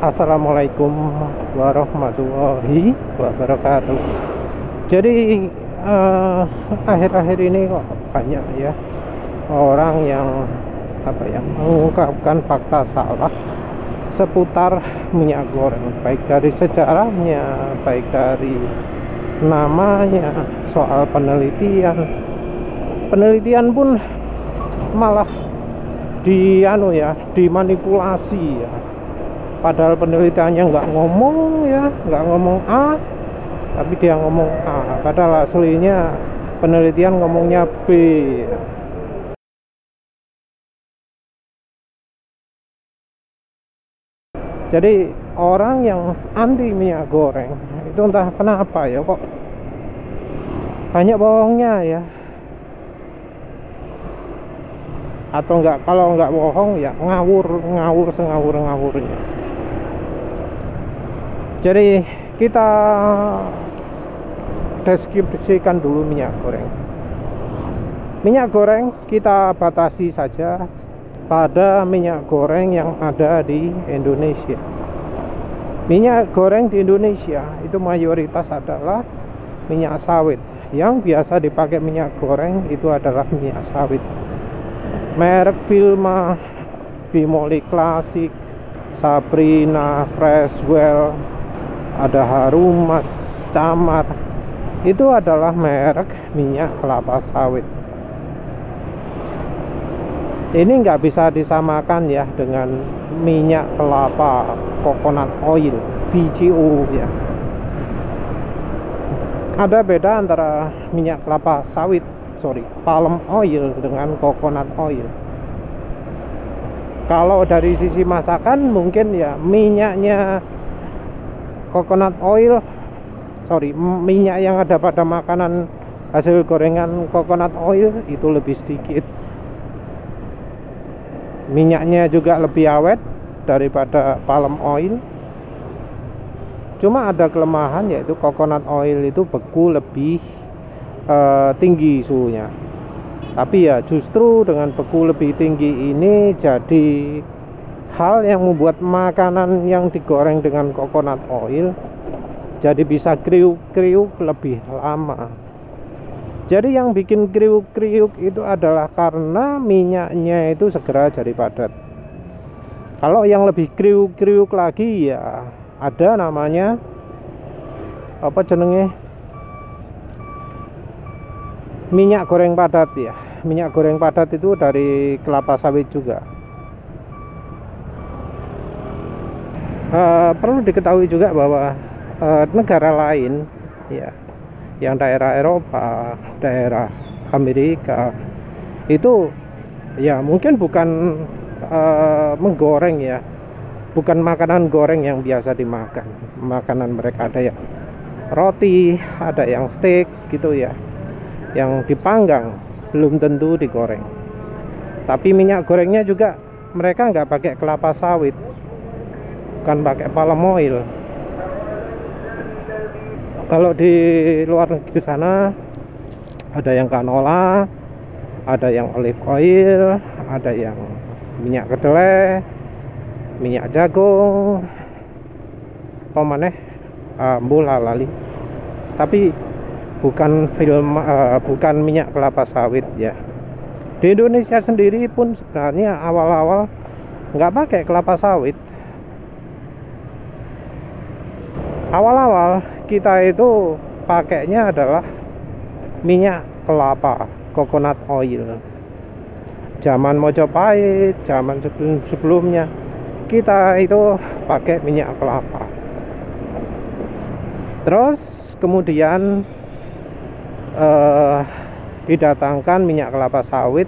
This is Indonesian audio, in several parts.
Assalamualaikum warahmatullahi wabarakatuh. Jadi akhir-akhir ini kok banyak ya orang yang mengungkapkan fakta salah seputar minyak goreng, baik dari sejarahnya, baik dari namanya, soal penelitian pun malah dimanipulasi ya. Padahal penelitiannya nggak ngomong A, tapi dia ngomong A. Padahal aslinya penelitian ngomongnya B. Jadi orang yang anti minyak goreng itu entah kenapa ya kok banyak bohongnya ya. Atau enggak, kalau nggak bohong ya ngawur sengawur-ngawurnya. Jadi kita deskripsikan dulu minyak goreng. Minyak goreng kita batasi saja pada minyak goreng yang ada di Indonesia. Minyak goreng di Indonesia itu mayoritas adalah minyak sawit. Yang biasa dipakai minyak goreng itu adalah minyak sawit. Merek Vilma, Bimoli Klasik, Sabrina, Freshwell, ada Harumas, Camar. Itu adalah merek minyak kelapa sawit. Ini nggak bisa disamakan ya dengan minyak kelapa coconut oil, VGO ya. Ada beda antara minyak kelapa sawit, palm oil dengan coconut oil. Kalau dari sisi masakan mungkin ya minyaknya coconut oil, minyak yang ada pada makanan hasil gorengan coconut oil itu lebih sedikit. Minyaknya juga lebih awet daripada palm oil. Cuma ada kelemahan, yaitu coconut oil itu beku lebih tinggi suhunya. Tapi ya justru dengan beku lebih tinggi ini jadi hal yang membuat makanan yang digoreng dengan coconut oil jadi bisa kriuk-kriuk lebih lama. Jadi yang bikin kriuk-kriuk itu adalah karena minyaknya itu segera jadi padat. Kalau yang lebih kriuk-kriuk lagi ya ada namanya minyak goreng padat ya. Minyak goreng padat itu dari kelapa sawit juga. Perlu diketahui juga bahwa negara lain ya, yang daerah Eropa, daerah Amerika itu ya mungkin bukan menggoreng ya, bukan makanan goreng yang biasa dimakan. Makanan mereka ada yang roti, ada yang steak gitu ya, yang dipanggang, belum tentu digoreng. Tapi minyak gorengnya juga mereka nggak pakai kelapa sawit, bukan pakai palm oil. Kalau di luar negeri sana ada yang canola, ada yang olive oil, ada yang minyak kedelai, minyak jagung, lali. Tapi bukan minyak kelapa sawit ya. Di Indonesia sendiri pun sebenarnya awal-awal nggak pakai kelapa sawit. Awal-awal kita itu pakainya adalah minyak kelapa, coconut oil. Zaman Mojopahit, zaman sebelumnya kita itu pakai minyak kelapa. Terus kemudian didatangkan minyak kelapa sawit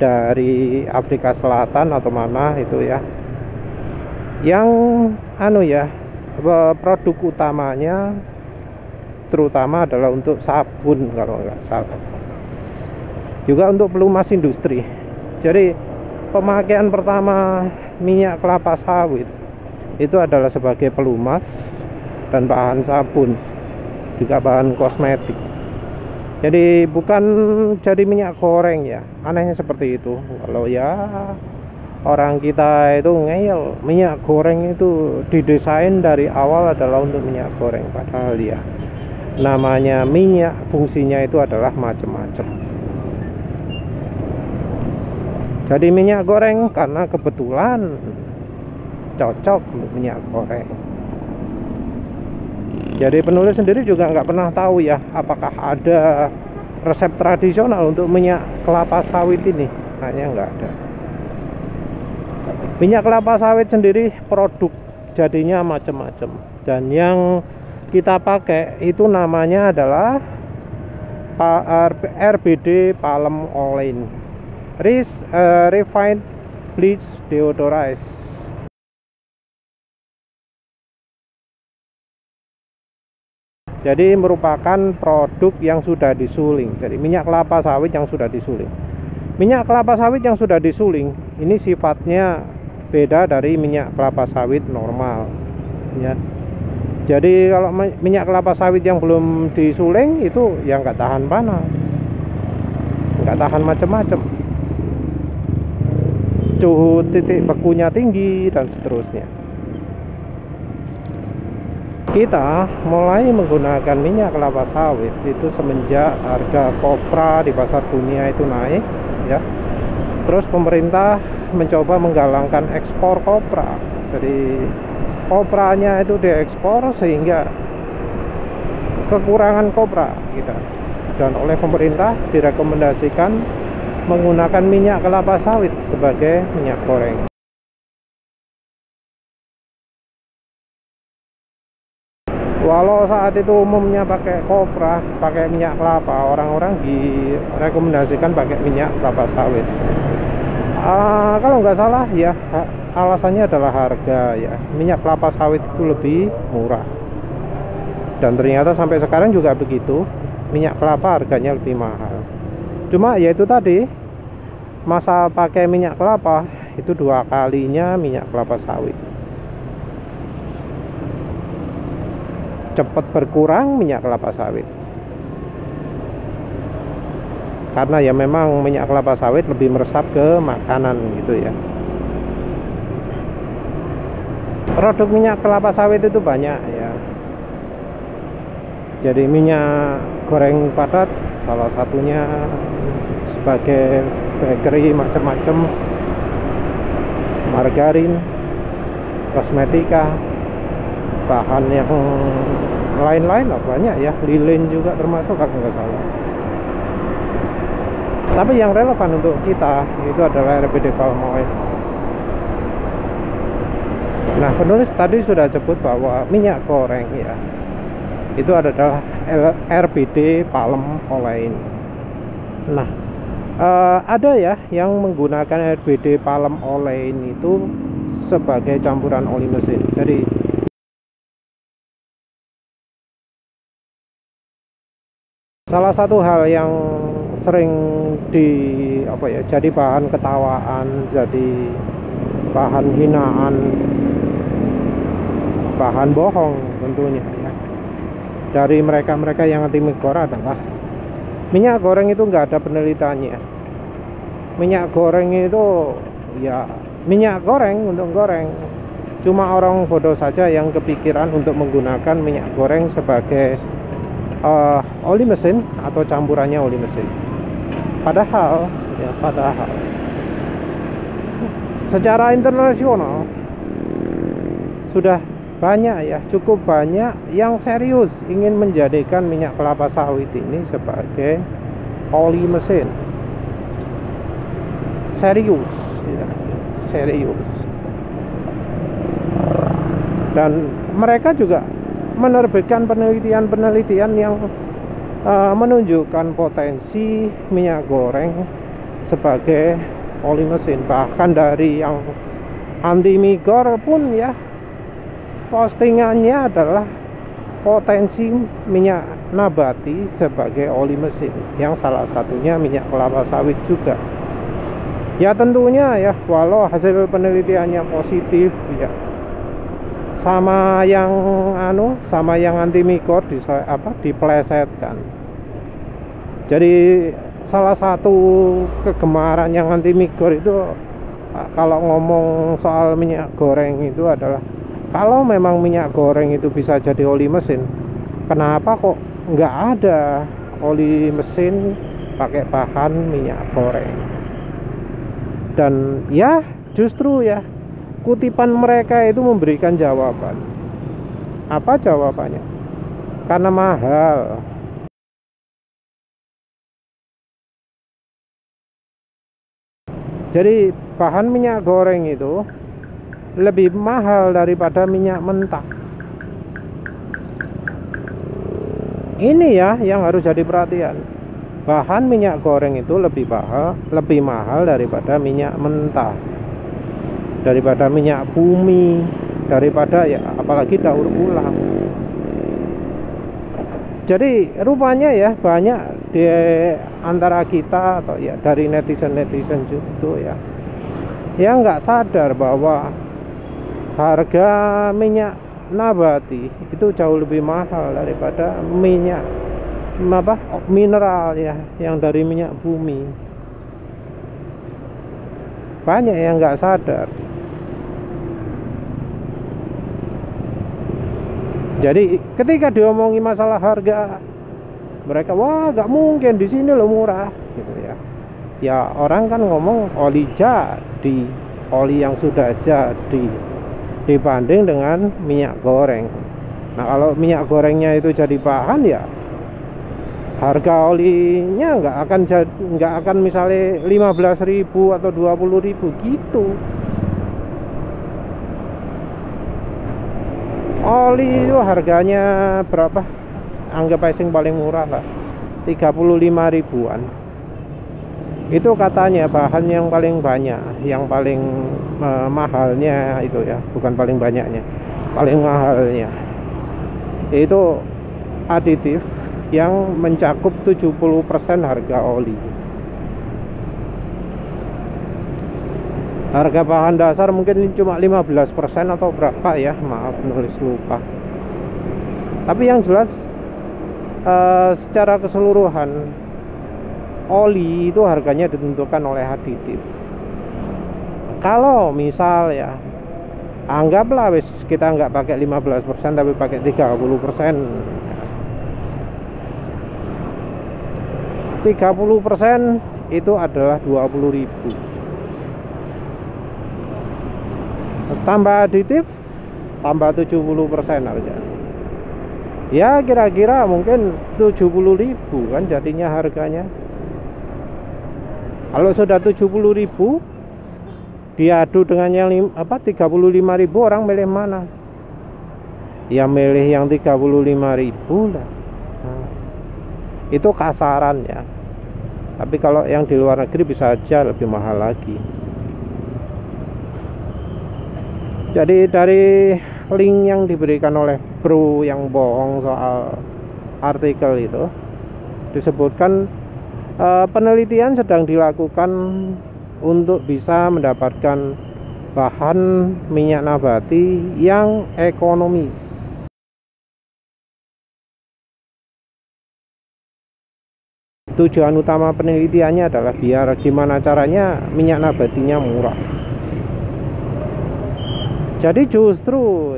dari Afrika Selatan atau mana itu ya, yang produk utamanya terutama adalah untuk sabun kalau nggak salah, juga untuk pelumas industri. Jadi pemakaian pertama minyak kelapa sawit itu adalah sebagai pelumas dan bahan sabun, juga bahan kosmetik. Jadi bukan jadi minyak goreng ya, anehnya seperti itu. Kalau ya orang kita itu ngeyel, minyak goreng itu didesain dari awal adalah untuk minyak goreng, padahal ya namanya minyak fungsinya itu adalah macam-macam. Jadi minyak goreng karena kebetulan cocok untuk minyak goreng. Jadi penulis sendiri juga nggak pernah tahu ya apakah ada resep tradisional untuk minyak kelapa sawit ini. Kayaknya nggak ada. Minyak kelapa sawit sendiri produk jadinya macam-macam, dan yang kita pakai itu namanya adalah RBD Palm Oil, Refined Bleach Deodorized. Jadi merupakan produk yang sudah disuling. Jadi minyak kelapa sawit yang sudah disuling. Minyak kelapa sawit yang sudah disuling ini sifatnya beda dari minyak kelapa sawit normal, ya. Jadi kalau minyak kelapa sawit yang belum disuling itu yang nggak tahan panas, nggak tahan macam-macam, suhu titik bekunya tinggi dan seterusnya. Kita mulai menggunakan minyak kelapa sawit itu semenjak harga kopra di pasar dunia itu naik, ya. Terus pemerintah mencoba menggalangkan ekspor kopra. Jadi kopranya itu diekspor sehingga kekurangan kopra kita. Dan oleh pemerintah direkomendasikan menggunakan minyak kelapa sawit sebagai minyak goreng. Walau saat itu umumnya pakai kopra, pakai minyak kelapa, orang-orang direkomendasikan pakai minyak kelapa sawit. Kalau nggak salah ya, alasannya adalah harga, ya. Minyak kelapa sawit itu lebih murah. Dan ternyata sampai sekarang juga begitu, minyak kelapa harganya lebih mahal. Cuma ya itu tadi, masa pakai minyak kelapa itu 2 kalinya minyak kelapa sawit. Cepat berkurang minyak kelapa sawit, karena ya memang minyak kelapa sawit lebih meresap ke makanan gitu ya. Produk minyak kelapa sawit itu banyak ya. Jadi minyak goreng padat salah satunya, sebagai bakery macam-macam, margarin, kosmetika, bahan yang lain-lain lah banyak ya, lilin juga termasuk kalau nggak salah. Tapi yang relevan untuk kita itu adalah RBD Palm Oil. Nah, penulis tadi sudah sebut bahwa minyak goreng ya itu adalah RBD Palm Oil. Nah, ada ya yang menggunakan RBD Palm Oil itu sebagai campuran oli mesin. Jadi salah satu hal yang sering jadi bahan ketawaan, jadi bahan hinaan, bahan bohong tentunya ya, dari mereka-mereka yang anti migor adalah minyak goreng itu nggak ada penelitiannya. Minyak goreng itu ya minyak goreng untuk goreng. Cuma orang bodoh saja yang kepikiran untuk menggunakan minyak goreng sebagai oli mesin atau campurannya oli mesin. Padahal secara internasional sudah banyak ya, cukup banyak yang serius ingin menjadikan minyak kelapa sawit ini sebagai oli mesin. Serius ya, serius. Dan mereka juga menerbitkan penelitian-penelitian yang menunjukkan potensi minyak goreng sebagai oli mesin. Bahkan dari yang anti migor pun ya, postingannya adalah potensi minyak nabati sebagai oli mesin, yang salah satunya minyak kelapa sawit juga. Ya tentunya ya, walau hasil penelitiannya positif ya, sama yang anti migor dipelesetkan. Jadi salah satu kegemaran yang anti migor itu kalau ngomong soal minyak goreng itu adalah, kalau memang minyak goreng itu bisa jadi oli mesin, kenapa kok nggak ada oli mesin pakai bahan minyak goreng? Dan ya justru ya, kutipan mereka itu memberikan jawaban. Apa jawabannya? Karena mahal. Jadi bahan minyak goreng itu lebih mahal daripada minyak mentah. Ini ya yang harus jadi perhatian. Bahan minyak goreng itu lebih mahal daripada minyak mentah, daripada minyak bumi, daripada ya apalagi daur ulang. Jadi rupanya ya banyak di antara kita atau ya dari netizen itu ya yang nggak sadar bahwa harga minyak nabati itu jauh lebih mahal daripada minyak mineral ya, yang dari minyak bumi. Banyak yang nggak sadar. Jadi ketika diomongi masalah harga, mereka wah nggak mungkin, di sini lo murah gitu ya. Ya orang kan ngomong oli jadi, oli yang sudah jadi dibanding dengan minyak goreng. Nah kalau minyak gorengnya itu jadi bahan ya harga olinya nggak akan misalnya 15.000 atau 20.000 gitu. Oli itu harganya berapa? Anggap aja yang paling murah lah, 35 ribuan. Itu katanya bahan yang paling banyak, yang paling mahalnya itu ya, bukan paling banyaknya, paling mahalnya itu aditif yang mencakup 70% harga oli. Harga bahan dasar mungkin cuma 15% atau berapa ya, maaf nulis lupa. Tapi yang jelas secara keseluruhan oli itu harganya ditentukan oleh aditif. Kalau misal ya anggaplah wis kita nggak pakai 15% tapi pakai 30%. 30% itu adalah 20.000. Tambah aditif tambah 70% harga. Ya kira-kira mungkin 70.000 kan jadinya harganya. Kalau sudah 70.000 diadu dengan yang 35.000, orang milih mana? Ya milih yang 35.000 lah. Nah, itu kasaran ya. Tapi kalau yang di luar negeri bisa aja lebih mahal lagi. Jadi dari link yang diberikan oleh bro yang bohong soal artikel itu disebutkan penelitian sedang dilakukan untuk bisa mendapatkan bahan minyak nabati yang ekonomis. Tujuan utama penelitiannya adalah biar gimana caranya minyak nabatinya murah. Jadi justru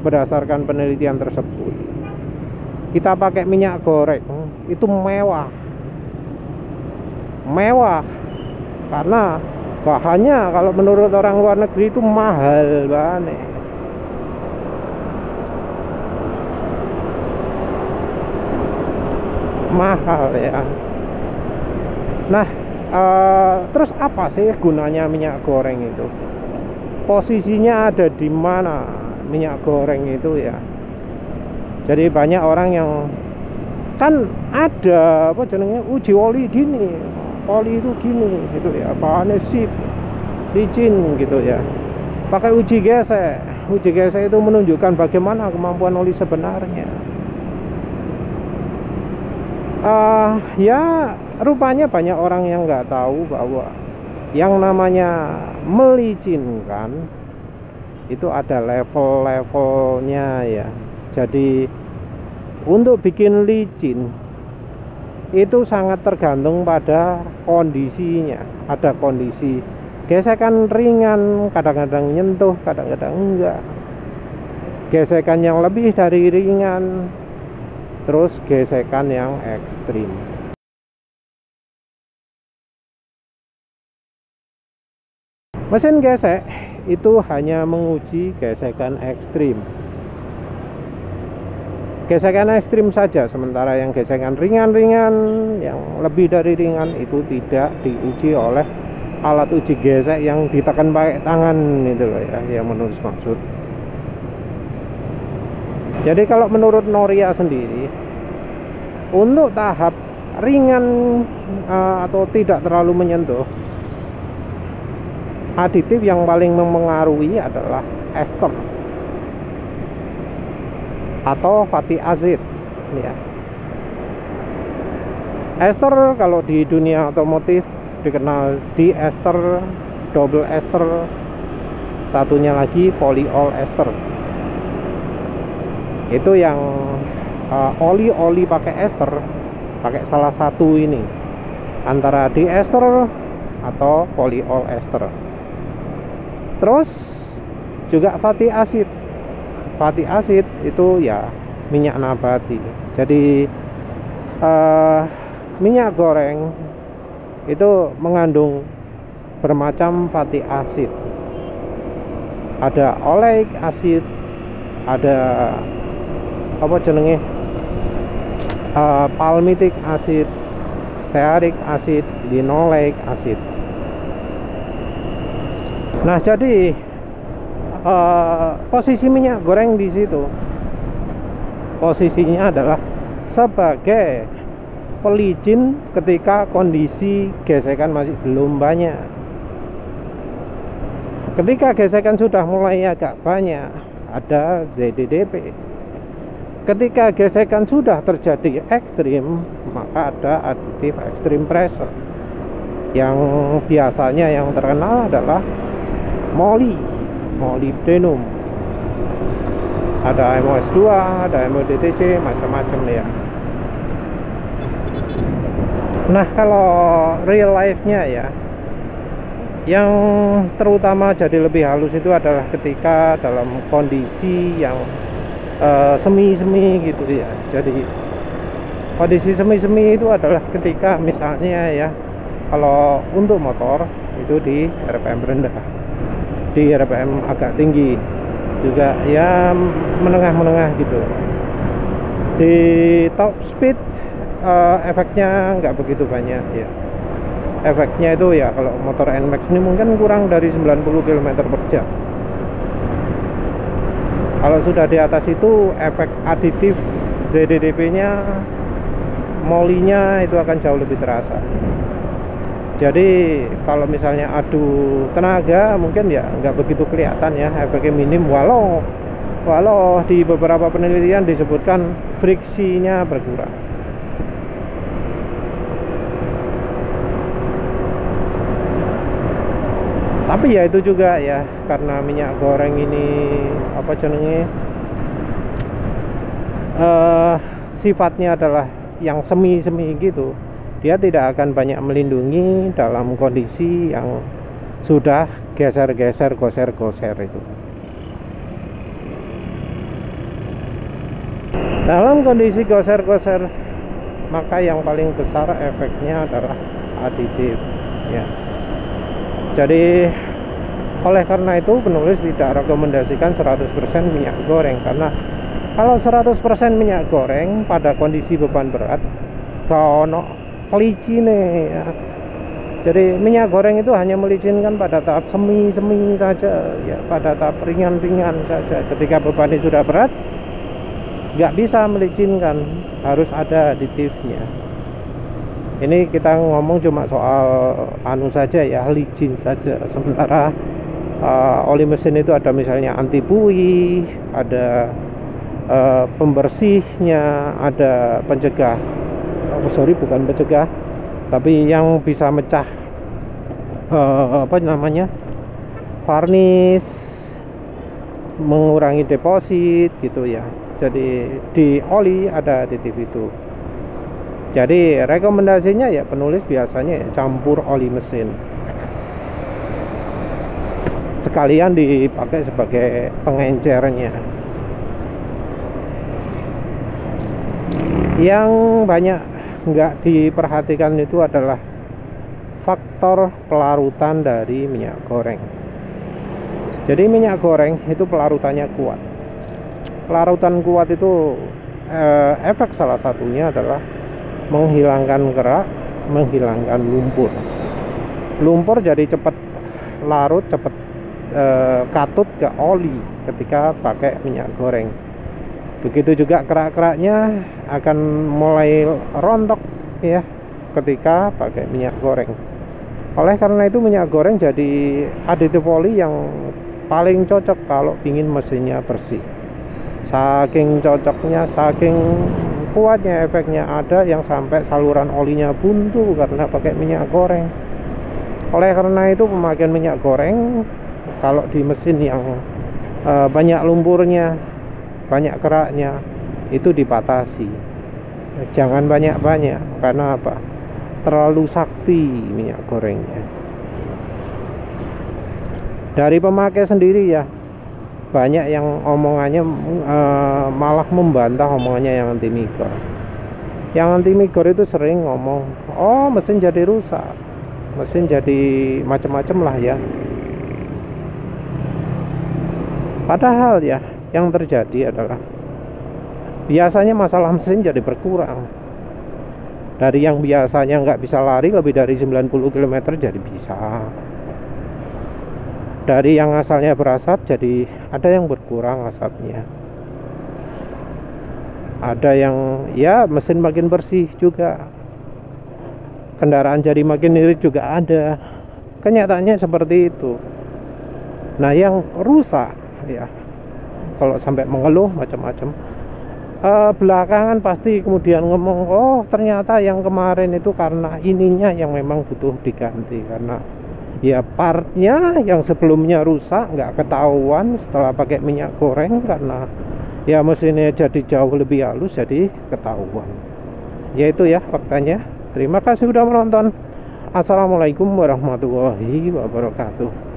berdasarkan penelitian tersebut, kita pakai minyak goreng itu mewah karena bahannya kalau menurut orang luar negeri itu mahal banget. Mahal ya. Nah terus apa sih gunanya minyak goreng itu? Posisinya ada di mana minyak goreng itu ya? Jadi banyak orang yang kan ada apa jenenge uji oli gini, oli itu gini gitu ya, bahannya sip, licin gitu ya. Pakai uji gesek itu menunjukkan bagaimana kemampuan oli sebenarnya. Ya rupanya banyak orang yang nggak tahu bahwa yang namanya melicinkan itu ada level-levelnya ya. Jadi untuk bikin licin itu sangat tergantung pada kondisinya. Ada kondisi gesekan ringan, kadang-kadang nyentuh, kadang-kadang enggak. Gesekan yang lebih dari ringan, terus gesekan yang ekstrim. Mesin gesek itu hanya menguji gesekan ekstrim. Gesekan ekstrim saja, sementara yang gesekan ringan-ringan, yang lebih dari ringan itu tidak diuji oleh alat uji gesek yang ditekan pakai tangan itu loh ya, yang menurut maksud. Jadi kalau menurut Noria sendiri, untuk tahap ringan atau tidak terlalu menyentuh, aditif yang paling mempengaruhi adalah ester atau fatty acid ya. Ester kalau di dunia otomotif dikenal di ester, double ester, satunya lagi polyol ester. Itu yang oli pakai ester, pakai salah satu ini antara diester atau polyol ester. Terus juga fatty acid. Fatty acid itu ya minyak nabati. Jadi minyak goreng itu mengandung bermacam fatty acid. Ada oleic acid, ada apa jenenge, palmitic acid, stearic acid, linoleic acid. Nah, jadi posisi minyak goreng di situ, posisinya adalah sebagai pelicin ketika kondisi gesekan masih belum banyak. Ketika gesekan sudah mulai agak banyak, ada ZDDP. Ketika gesekan sudah terjadi ekstrim, maka ada aditif extreme pressure. Yang biasanya yang terkenal adalah molybdenum. Ada MOS2, ada MODTC, macam-macam ya. Nah, kalau real life-nya ya, yang terutama jadi lebih halus itu adalah ketika dalam kondisi yang semi-semi gitu ya. Jadi kondisi semi-semi itu adalah ketika misalnya ya, kalau untuk motor itu di RPM rendah, di RPM agak tinggi, juga ya menengah-menengah gitu. Di top speed efeknya nggak begitu banyak ya. Efeknya itu ya kalau motor NMAX ini mungkin kurang dari 90 km/jam. Kalau sudah di atas itu efek aditif ZDDP-nya, molinya itu akan jauh lebih terasa. Jadi kalau misalnya adu tenaga mungkin ya nggak begitu kelihatan ya, efeknya minim, walau di beberapa penelitian disebutkan friksinya berkurang. Tapi ya itu juga ya, karena minyak goreng ini apa jenenge, sifatnya adalah yang semi-semi gitu. Dia tidak akan banyak melindungi dalam kondisi yang sudah geser-geser, goser-goser itu. Dalam kondisi goser-goser, maka yang paling besar efeknya adalah aditif ya. Jadi oleh karena itu penulis tidak rekomendasikan 100% minyak goreng, karena kalau 100% minyak goreng pada kondisi beban berat kono pelicine ya. Jadi minyak goreng itu hanya melicinkan pada tahap semi-semi saja ya, pada tahap ringan-ringan saja. Ketika bebannya sudah berat nggak bisa melicinkan, harus ada aditifnya. Ini kita ngomong cuma soal anu saja ya, licin saja. Sementara oli mesin itu ada misalnya anti buih, ada pembersihnya, ada pencegah, bukan pencegah, tapi yang bisa mecah apa namanya, varnis, mengurangi deposit gitu ya. Jadi di oli ada aditif itu. Jadi rekomendasinya ya penulis biasanya ya campur oli mesin. sekalian dipakai sebagai pengencernya. Yang banyak nggak diperhatikan itu adalah faktor pelarutan dari minyak goreng. Jadi minyak goreng itu pelarutannya kuat. Pelarutan kuat itu efek salah satunya adalah menghilangkan kerak, menghilangkan lumpur. Lumpur jadi cepat larut, cepat katut ke oli ketika pakai minyak goreng. Begitu juga kerak-keraknya akan mulai rontok ya ketika pakai minyak goreng. Oleh karena itu minyak goreng jadi aditif oli yang paling cocok kalau ingin mesinnya bersih. Saking cocoknya, saking kuatnya efeknya, ada yang sampai saluran olinya buntu karena pakai minyak goreng. Oleh karena itu pemakaian minyak goreng kalau di mesin yang banyak lumpurnya, banyak keraknya, itu dibatasi. Jangan banyak-banyak, karena apa? Terlalu sakti minyak gorengnya. Dari pemakai sendiri ya, banyak yang omongannya malah membantah omongannya yang anti migor. Yang anti migor itu sering ngomong, oh mesin jadi rusak, mesin jadi macam-macam lah ya. Padahal ya yang terjadi adalah biasanya masalah mesin jadi berkurang. Dari yang biasanya nggak bisa lari lebih dari 90 km jadi bisa. Dari yang asalnya berasap jadi ada yang berkurang asapnya. Ada yang ya mesin makin bersih juga. Kendaraan jadi makin irit juga ada. Kenyataannya seperti itu. Nah yang rusak ya, kalau sampai mengeluh macam-macam, belakangan pasti kemudian ngomong, oh ternyata yang kemarin itu karena ininya yang memang butuh diganti, karena ya partnya yang sebelumnya rusak nggak ketahuan setelah pakai minyak goreng, karena ya mesinnya jadi jauh lebih halus jadi ketahuan. Ya itu ya faktanya. Terima kasih sudah menonton. Assalamualaikum warahmatullahi wabarakatuh.